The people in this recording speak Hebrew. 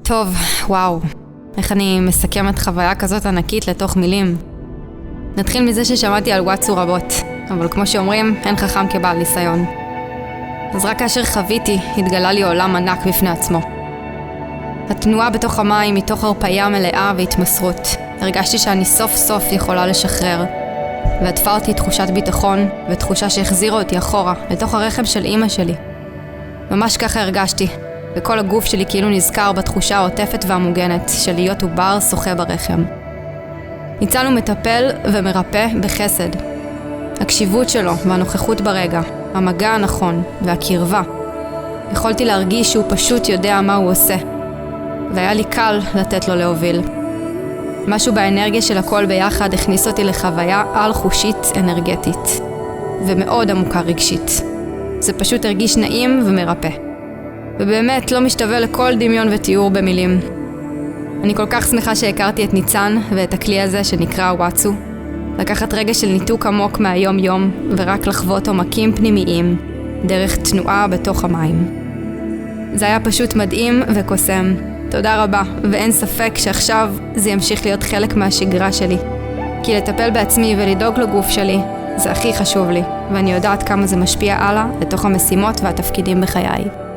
טוב, וואו. איך אני מסכמת חוויה כזאת ענקית לתוך מילים? נתחיל מזה ששמעתי על וואטסו רבות, אבל כמו שאומרים, אין חכם כבעל ניסיון. אז רק כאשר חוויתי, התגלה לי עולם ענק בפני עצמו. התנועה בתוך המים מתוך הרפאיה מלאה והתמסרות. הרגשתי שאני סוף סוף יכולה לשחרר. ועטפה אותי תחושת ביטחון ותחושה שהחזירה אותי אחורה, לתוך הרחם של אמא שלי. ממש ככה הרגשתי, וכל הגוף שלי כאילו נזכר בתחושה העוטפת והמוגנת של להיות עובר שוחה ברחם. ניצן הוא מטפל ומרפא בחסד. הקשיבות שלו והנוכחות ברגע, המגע הנכון והקרבה. יכולתי להרגיש שהוא פשוט יודע מה הוא עושה. והיה לי קל לתת לו להוביל. משהו באנרגיה של הכל ביחד הכניס אותי לחוויה על-חושית אנרגטית. ומאוד עמוקה רגשית. זה פשוט הרגיש נעים ומרפא. ובאמת לא משתווה לכל דמיון ותיאור במילים. אני כל כך שמחה שהכרתי את ניצן ואת הכלי הזה שנקרא וואטסו. לקחת רגע של ניתוק עמוק מהיום יום ורק לחוות עומקים פנימיים דרך תנועה בתוך המים. זה היה פשוט מדהים וקוסם. תודה רבה, ואין ספק שעכשיו זה ימשיך להיות חלק מהשגרה שלי. כי לטפל בעצמי ולדאוג לגוף שלי זה הכי חשוב לי, ואני יודעת כמה זה משפיע הלאה לתוך המשימות והתפקידים בחיי.